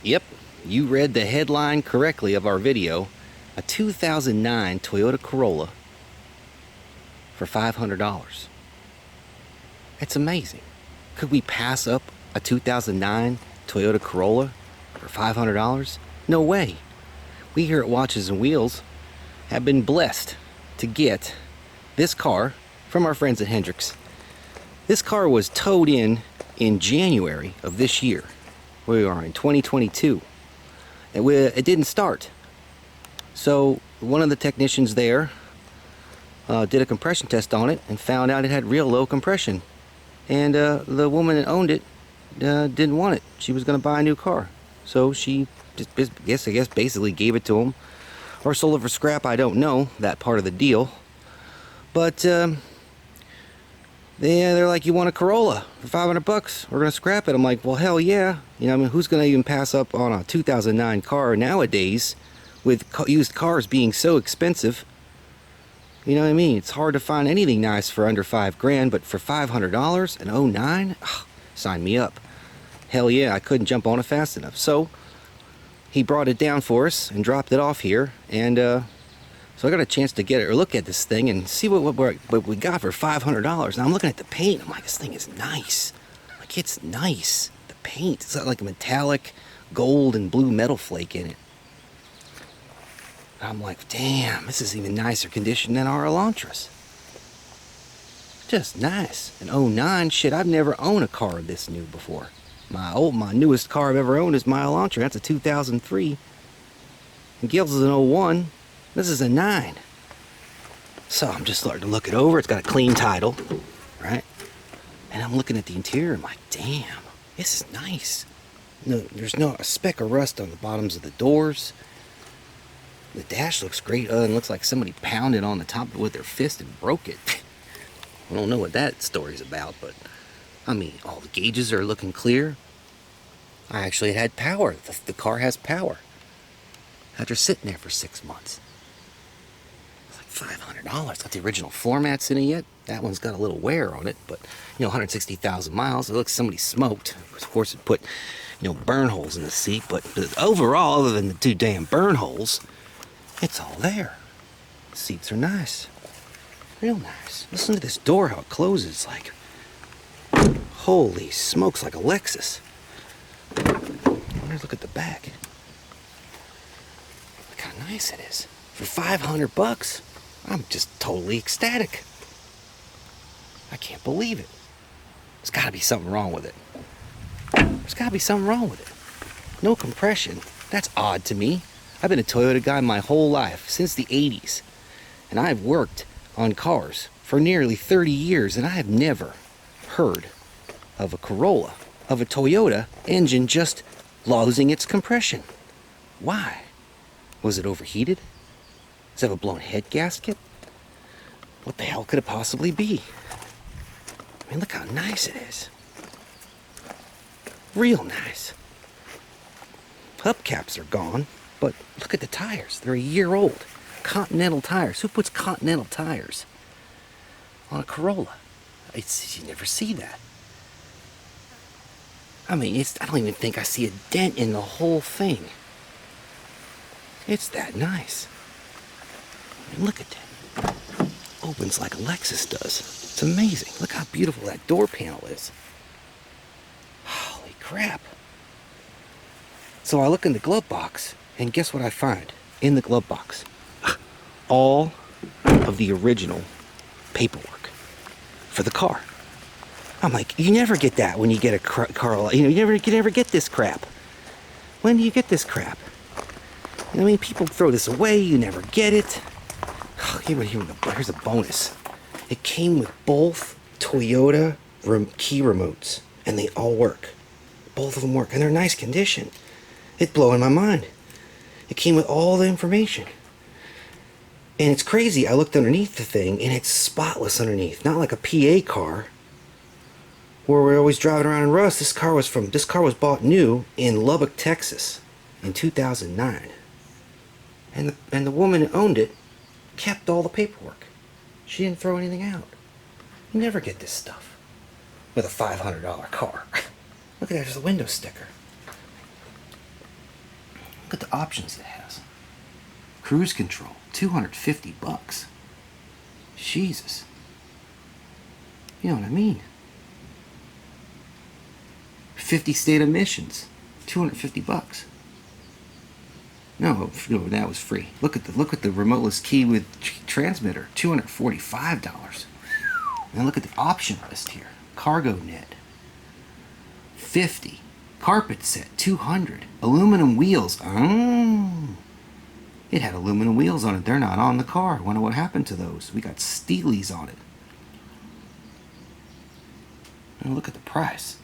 Yep, you read the headline correctly of our video. A 2009 Toyota Corolla for $500. It's amazing. Could we pass up a 2009 Toyota Corolla for $500? No way. We here at Watches and Wheels have been blessed to get this car from our friends at Hendricks. This car was towed in January of this year. We are in 2022. It didn't start. So one of the technicians there did a compression test on it and found out it had real low compression. And the woman that owned it didn't want it. She was going to buy a new car. So she just, I guess basically gave it to him. Or sold it for scrap, I don't know, that part of the deal. But they're like, you want a Corolla for $500? We're going to scrap it. I'm like, well, hell yeah. You know, I mean, who's going to even pass up on a 2009 car nowadays with used cars being so expensive? You know what I mean? It's hard to find anything nice for under $5,000, but for $500, an '09? Oh, sign me up. Hell yeah, I couldn't jump on it fast enough. So he brought it down for us and dropped it off here, and so I got a chance to get it or look at this thing and see what we got for $500. Now I'm looking at the paint. I'm like, this thing is nice. Like, it's nice. The paint, it's got like a metallic gold and blue metal flake in it. I'm like, damn, this is even nicer condition than our Elantras. Just nice. An '09, shit, I've never owned a car this new before. My newest car I've ever owned is my Elantra. That's a 2003. And Gil's is an '01. This is a 9. So I'm just starting to look it over. It's got a clean title, right? And I'm looking at the interior. I'm like, damn, this is nice. No, there's no a speck of rust on the bottoms of the doors. The dash looks great. It looks like somebody pounded on the top with their fist and broke it. I don't know what that story's about, but I mean, all the gauges are looking clear. I actually had power. The car has power. After sitting there for 6 months. It's like $500. Got the original floor mats in it yet. That one's got a little wear on it, but, you know, 160,000 miles. It looks like somebody smoked. Of course, it put, you know, burn holes in the seat, but overall, other than the 2 damn burn holes, it's all there. The seats are nice. Real nice. Listen to this door, how it closes. Like, holy smokes, like a Lexus. Let's look at the back. Look how nice it is. For $500, I'm just totally ecstatic. I can't believe it. There's got to be something wrong with it. There's got to be something wrong with it. No compression. That's odd to me. I've been a Toyota guy my whole life, since the 80s. And I've worked on cars for nearly 30 years, and I have never heard of a Corolla, of a Toyota engine just losing its compression. Why? Was it overheated? Does it have a blown head gasket? What the hell could it possibly be? I mean, look how nice it is. Real nice. Hubcaps are gone. But look at the tires. They're a year old. Continental tires. Who puts Continental tires on a Corolla? You never see that. I mean, I don't even think I see a dent in the whole thing. It's that nice. I mean, look at that. Opens like a Lexus does. It's amazing. Look how beautiful that door panel is. Holy crap. So I look in the glove box. And guess what I find in the glove box? All of the original paperwork for the car. I'm like, you never get that when you get a Corolla. You know, you never get this crap. When do you get this crap? You know, I mean, people throw this away. You never get it. Here's a bonus. It came with both Toyota key remotes, and they all work. Both of them work, and they're in nice condition. It's blowing my mind. It came with all the information. And it's crazy. I looked underneath the thing, and it's spotless underneath. Not like a PA car, where we're always driving around in rust. This car was bought new in Lubbock, Texas, in 2009. And the woman who owned it kept all the paperwork. She didn't throw anything out. You never get this stuff with a $500 car. Look at that, there's a window sticker. Look at the options it has. Cruise control, $250. Jesus. You know what I mean? 50 state emissions, $250. No, that was free. Look at the remoteless key with transmitter, $245. And look at the option list here. Cargo net, $50. Carpet set, $200. Aluminum wheels. Oh. It had aluminum wheels on it. They're not on the car. I wonder what happened to those. We got Steelies on it. And look at the price.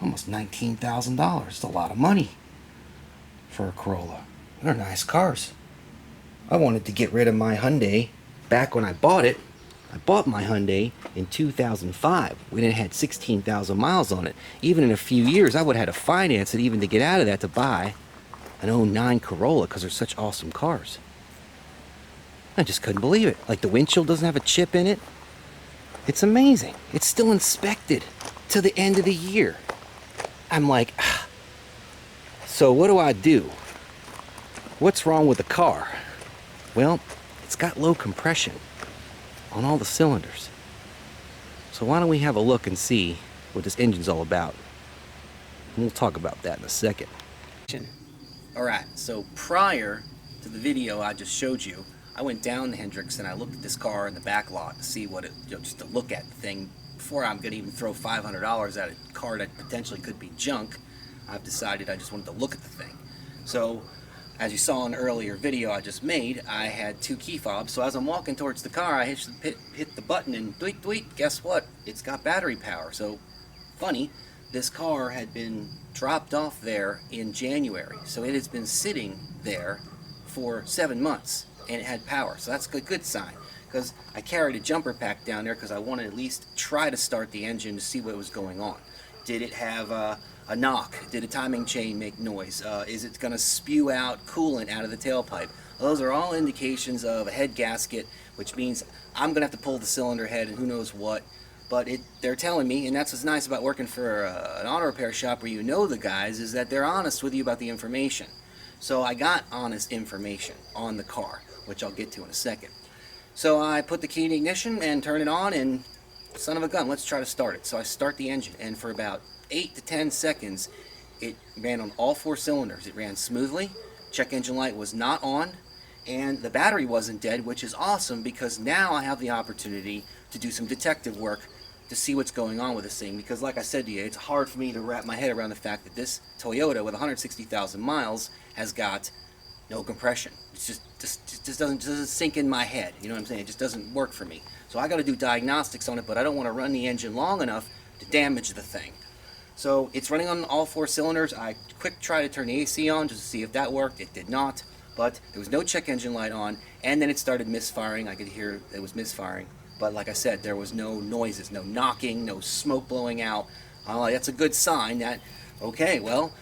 Almost $19,000. It's a lot of money for a Corolla. They're nice cars. I wanted to get rid of my Hyundai back when I bought it. I bought my Hyundai in 2005 when it had 16,000 miles on it. Even in a few years, I would have had to finance it even to get out of that to buy an 09 Corolla because they're such awesome cars. I just couldn't believe it. Like the windshield doesn't have a chip in it. It's amazing. It's still inspected to the end of the year. I'm like, so what do I do? What's wrong with the car? Well, it's got low compression on all the cylinders. So why don't we have a look and see what this engine's all about? And we'll talk about that in a second. Alright, so prior to the video I just showed you, I went down to Hendricks and I looked at this car in the back lot to see what it, just to look at the thing before I'm going to even throw $500 at a car that potentially could be junk. I've decided I just wanted to look at the thing. So, as you saw in an earlier video I just made, I had 2 key fobs. So as I'm walking towards the car, I hit the button and tweet tweet. Guess what? It's got battery power. So, funny, this car had been dropped off there in January. So it has been sitting there for 7 months and it had power. So that's a good sign. Because I carried a jumper pack down there because I wanted to at least try to start the engine to see what was going on. Did it have a knock? Did a timing chain make noise? Is it going to spew out coolant out of the tailpipe? Those are all indications of a head gasket, which means I'm going to have to pull the cylinder head and who knows what. But they're telling me, and that's what's nice about working for an auto repair shop where you know the guys, is that they're honest with you about the information. So I got honest information on the car, which I'll get to in a second. So I put the key in the ignition and turn it on, and son of a gun, let's try to start it. So I start the engine, and for about 8 to 10 seconds, it ran on all 4 cylinders. It ran smoothly, check engine light was not on, and the battery wasn't dead, which is awesome because now I have the opportunity to do some detective work to see what's going on with this thing. Because like I said to you, it's hard for me to wrap my head around the fact that this Toyota with 160,000 miles has got no compression. It just doesn't sink in my head. You know what I'm saying? It just doesn't work for me. So I got to do diagnostics on it, but I don't want to run the engine long enough to damage the thing. So it's running on all 4 cylinders. I quick try to turn the AC on just to see if that worked. It did not, but there was no check engine light on, and then it started misfiring. I could hear it was misfiring, but like I said, there was no noises, no knocking, no smoke blowing out. That's a good sign that, okay, well,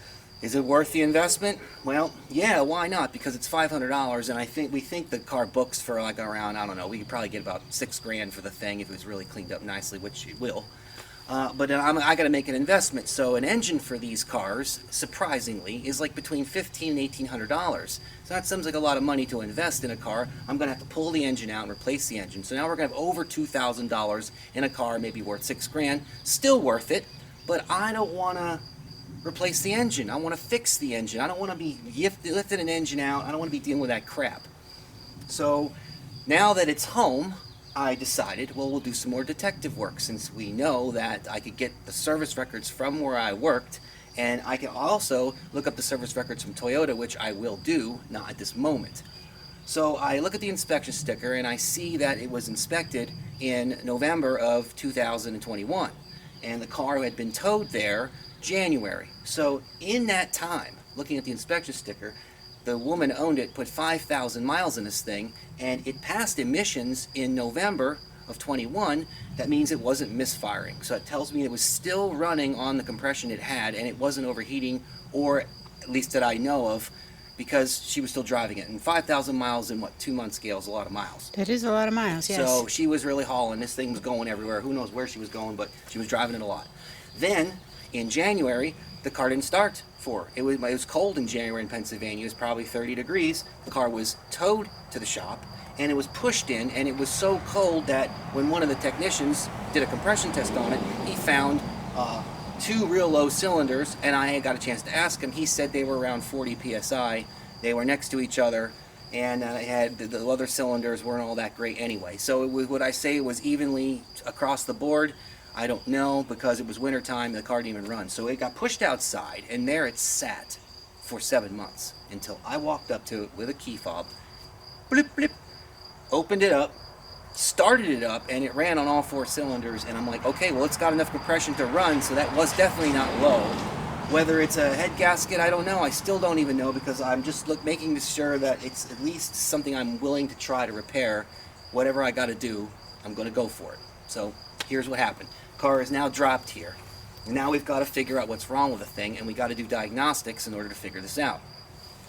is it worth the investment? Well, yeah, why not? Because it's $500, and we think the car books for like around, I don't know, we could probably get about $6 grand for the thing if it was really cleaned up nicely, which it will. But I got to make an investment. So an engine for these cars, surprisingly, is like between $1,500 and $1,800. So that seems like a lot of money to invest in a car. I'm going to have to pull the engine out and replace the engine. So now we're going to have over $2,000 in a car, maybe worth $6 grand. Still worth it, but I don't want to replace the engine. I want to fix the engine. I don't want to be lifting an engine out. I don't want to be dealing with that crap. So now that it's home, I decided, well, we'll do some more detective work since we know that I could get the service records from where I worked, and I can also look up the service records from Toyota, which I will do, not at this moment. So I look at the inspection sticker and I see that it was inspected in November of 2021, and the car had been towed there January. So in that time, looking at the inspection sticker, the woman owned it, put 5,000 miles in this thing, and it passed emissions in November of 21. That means it wasn't misfiring. So it tells me it was still running on the compression it had, and it wasn't overheating, or at least that I know of, because she was still driving it. And 5,000 miles in, 2-month scale is a lot of miles. That is a lot of miles, yes. So she was really hauling. This thing was going everywhere. Who knows where she was going, but she was driving it a lot. Then, in January, the car didn't start for. It was cold in January in Pennsylvania. It was probably 30 degrees. The car was towed to the shop, and it was pushed in, and it was so cold that when one of the technicians did a compression test on it, he found 2 real low cylinders, and I got a chance to ask him. He said they were around 40 psi. They were next to each other, and had the other cylinders weren't all that great anyway. So it was, would I say it was evenly across the board? I don't know, because it was winter time and the car didn't even run. So it got pushed outside, and there it sat for 7 months until I walked up to it with a key fob, blip blip, opened it up, started it up, and it ran on all 4 cylinders. And I'm like, okay, well, it's got enough compression to run, so that was definitely not low. Whether it's a head gasket, I don't know. I still don't even know, because I'm just making sure that it's at least something I'm willing to try to repair. Whatever I got to do, I'm going to go for it. So here's what happened. Car is now dropped here. Now we've got to figure out what's wrong with the thing, and we got to do diagnostics in order to figure this out.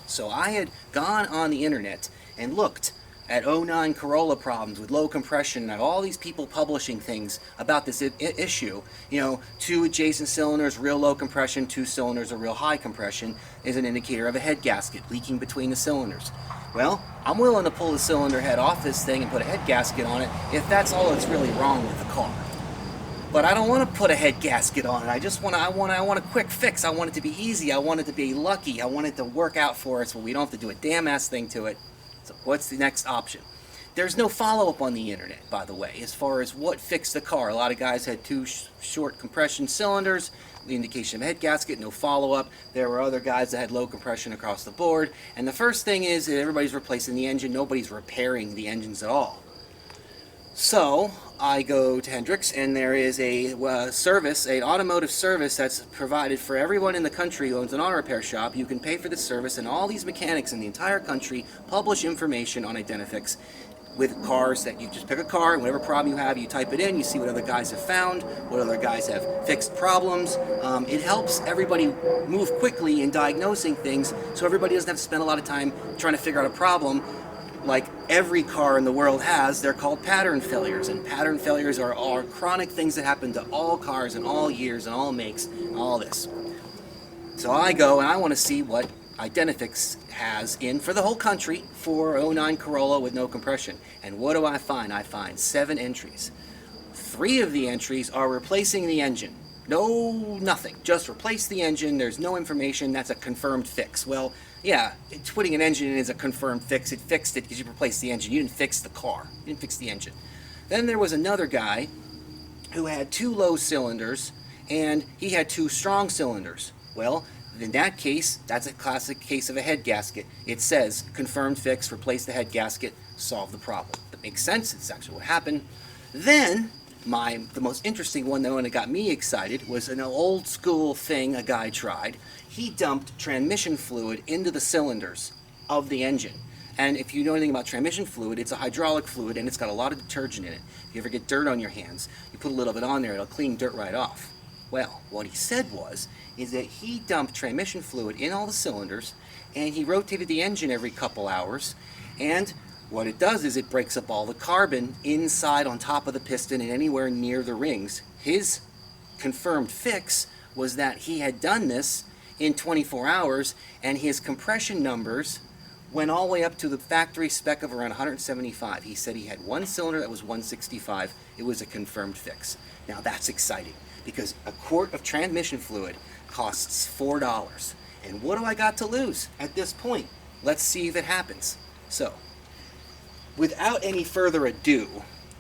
So I had gone on the internet and looked at '09 Corolla problems with low compression, and all these people publishing things about this issue. You know, 2 adjacent cylinders, real low compression, 2 cylinders, or real high compression is an indicator of a head gasket leaking between the cylinders. Well, I'm willing to pull the cylinder head off this thing and put a head gasket on it if that's all that's really wrong with the car. But I don't want to put a head gasket on it. I want a quick fix. I want it to be easy. I want it to be lucky. I want it to work out for us where we don't have to do a damn ass thing to it. So what's the next option? There's no follow-up on the internet, by the way, as far as what fixed the car. A lot of guys had 2 short compression cylinders, the indication of a head gasket, no follow-up. There were other guys that had low compression across the board. And the first thing is that everybody's replacing the engine. Nobody's repairing the engines at all. So I go to Hendricks, and there is a service, an automotive service that's provided for everyone in the country who owns an auto repair shop. You can pay for this service, and all these mechanics in the entire country publish information on Identifix with cars that you just pick a car, and whatever problem you have, you type it in, you see what other guys have found, what other guys have fixed problems. It helps everybody move quickly in diagnosing things, so everybody doesn't have to spend a lot of time trying to figure out a problem. Like every car in the world has, they're called pattern failures, and pattern failures are chronic things that happen to all cars and all years and all makes and all this. So I go and I want to see what Identifix has in for the whole country for '09 Corolla with no compression. And what do I find? I find 7 entries. 3 of the entries are replacing the engine. No, nothing. Just replace the engine. There's no information. That's a confirmed fix. Well, yeah, putting an engine in is a confirmed fix. It fixed it because you replaced the engine. You didn't fix the car. You didn't fix the engine. Then there was another guy who had 2 low cylinders, and he had 2 strong cylinders. Well, in that case, that's a classic case of a head gasket. It says, confirmed fix, replace the head gasket, solve the problem. That makes sense. It's actually what happened. Then the most interesting one, the one that got me excited, was an old school thing a guy tried. He dumped transmission fluid into the cylinders of the engine. And if you know anything about transmission fluid, it's a hydraulic fluid, and it's got a lot of detergent in it. If you ever get dirt on your hands, you put a little bit on there, it'll clean dirt right off. Well, what he said is that he dumped transmission fluid in all the cylinders, and he rotated the engine every couple hours, and what it does is it breaks up all the carbon inside on top of the piston and anywhere near the rings. His confirmed fix was that he had done this in 24 hours, and his compression numbers went all the way up to the factory spec of around 175. He said he had 1 cylinder that was 165. It was a confirmed fix. Now that's exciting, because a quart of transmission fluid costs $4. And what do I got to lose at this point? Let's see if it happens. So, without any further ado,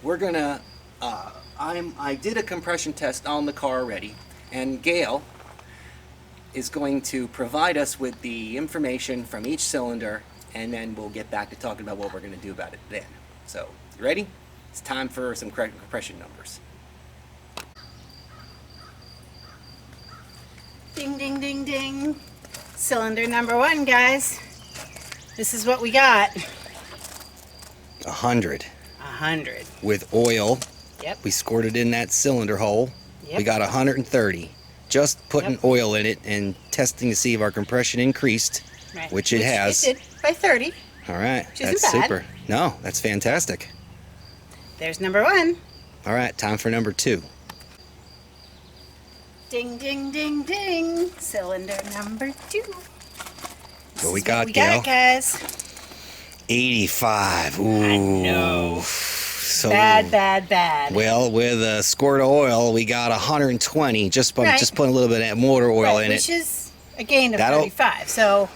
we're gonna, I did a compression test on the car already, and Gail is going to provide us with the information from each cylinder, and then we'll get back to talking about what we're gonna do about it then. So, you ready? It's time for some compression numbers. Ding, ding, ding, ding. Cylinder number 1, guys. This is what we got. 100. 100. With oil. Yep. We scored it in that cylinder hole. Yep. We got 130. Just putting oil in it and testing to see if our compression increased, Right. which it has. It did by 30. All right, Which that's isn't bad. super. No, that's fantastic. There's number 1. All right, time for number 2. Ding, ding, ding, ding. Cylinder number 2. What we got, we Gail? got, guys. 85. Ooh. I know. So Bad, bad, bad. well, with a squirt of oil, we got 120. Just putting a little bit of motor oil in it. Which is a gain of That'll- 35. So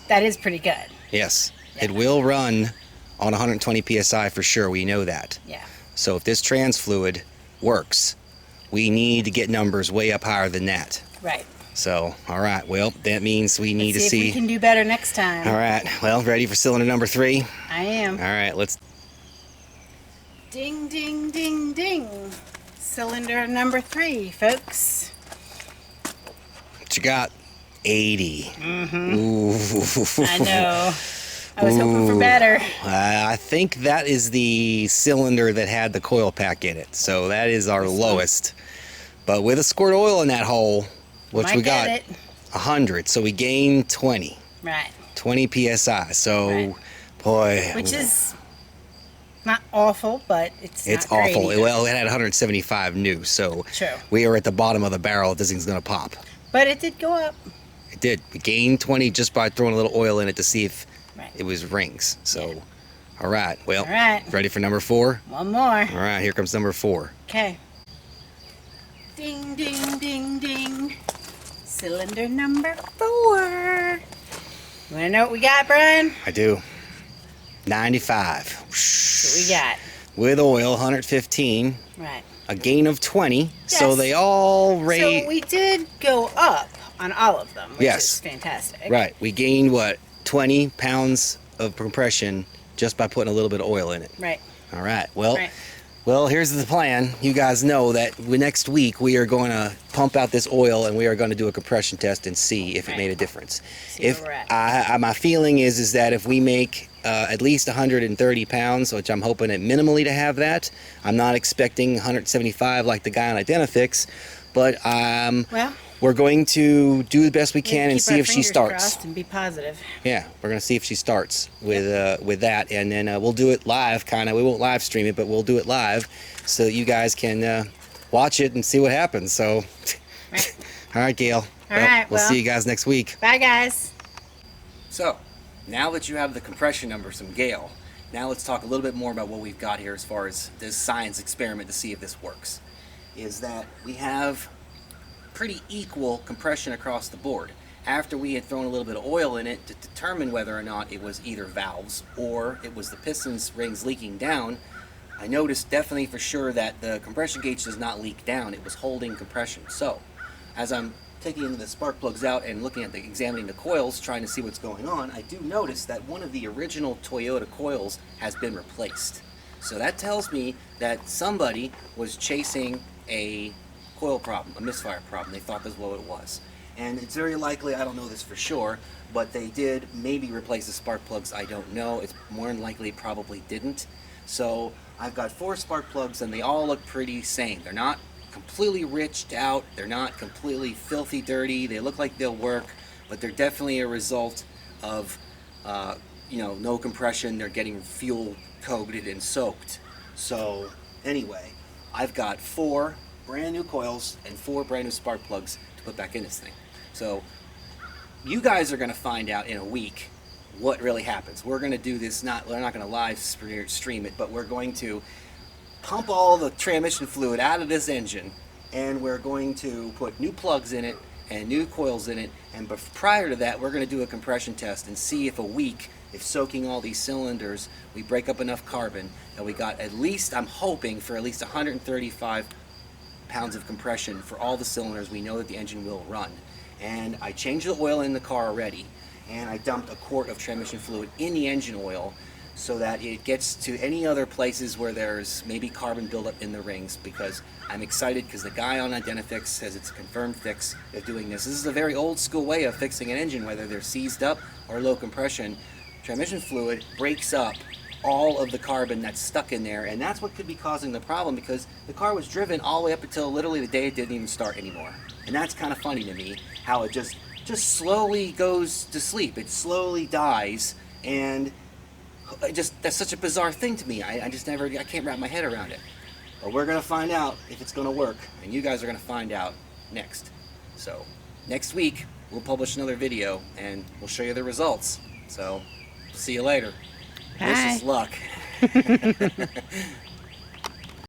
that is pretty good. Yes, Yeah. it will run on 120 psi for sure. We know that. Yeah. So if this trans fluid works, we need to get numbers way up higher than that. Right. So, all right. Well, that means we need Let's to see if we can do better next time. All right. Well, ready for cylinder number 3? I am. All right. Let's. Ding, ding, ding, ding. Cylinder number 3, folks. What you got? 80. Mm-hmm. Ooh. I know. I was hoping for better. I think that is the cylinder that had the coil pack in it. So that is our lowest. But with a squirt of oil in that hole, which Might we get got it. 100. So we gained 20. Right. 20 psi. So, Right. boy. Which is not awful, but it's It's not great awful. either. Well, it had 175 new. So True. we are at the bottom of the barrel. This thing's going to pop. But it did go up. It did. We gained 20 just by throwing a little oil in it to see if Right. it was rings. So, Yeah. all right. Well, All right. ready for number 4? One more. All right, here comes number 4. Okay. Ding, ding, ding, ding. Cylinder number 4. You want to know what we got, Brian? I do. 95. What we got? With oil, 115. Right. A gain of 20. So Yes. they all rate. So we did go up on all of them, which Yes. is fantastic. Right. We gained, what, 20 pounds of compression just by putting a little bit of oil in it. Right. All right. Well, Right. well, here's the plan. You guys know that next week we are going to pump out this oil and we are going to do a compression test and see if it Right. made a difference. See If where we're at. my feeling is that if we make at least 130 pounds, which I'm hoping it minimally to have that. I'm not expecting 175 like the guy on Identifix, but Well, we're going to do the best we we can keep and see our if she fingers starts. crossed and be positive. Yeah, we're gonna see if she starts with that, and then we'll do it live. Kind of, we won't live stream it, but we'll do it live so that you guys can watch it and see what happens. So, Right. all right, Gail. All right, we'll well. see you guys next week. Bye, guys. So, now that you have the compression numbers from Gail, now let's talk a little bit more about what we've got here as far as this science experiment to see if this works. Is that we have pretty equal compression across the board. After we had thrown a little bit of oil in it to determine whether or not it was either valves or it was the pistons rings leaking down, I noticed definitely for sure that the compression gauge does not leak down. It was holding compression. So, as I'm taking the spark plugs out and looking at examining the coils, trying to see what's going on, I do notice that one of the original Toyota coils has been replaced. So that tells me that somebody was chasing a coil problem, a misfire problem. They thought that's what it was. And it's very likely, I don't know this for sure, but they did maybe replace the spark plugs. I don't know. It's more than likely probably didn't. So I've got 4 spark plugs and they all look pretty sane. They're not completely riched out. They're not completely filthy dirty. They look like they'll work, but they're definitely a result of no compression. They're getting fuel coated and soaked. So anyway, I've got 4 brand new coils and 4 brand new spark plugs to put back in this thing. So you guys are going to find out in a week what really happens. We're going to do this, we're not going to live stream it, but we're going to pump all the transmission fluid out of this engine, and we're going to put new plugs in it and new coils in it, and prior to that we're going to do a compression test and see if a week, if soaking all these cylinders, we break up enough carbon that we got at least, I'm hoping for at least 135 pounds of compression for all the cylinders. We know that the engine will run. And I changed the oil in the car already, and I dumped a quart of transmission fluid in the engine oil so that it gets to any other places where there's maybe carbon buildup in the rings, because I'm excited because the guy on Identifix says it's a confirmed fix of doing this. This is a very old school way of fixing an engine, whether they're seized up or low compression. Transmission fluid breaks up all of the carbon that's stuck in there, and that's what could be causing the problem, because the car was driven all the way up until literally the day it didn't even start anymore. And that's kind of funny to me, how it just slowly goes to sleep. It slowly dies, and that's such a bizarre thing to me. I can't wrap my head around it. But we're going to find out if it's going to work, and you guys are going to find out next. So next week we'll publish another video and we'll show you the results. So see you later. Wish us luck.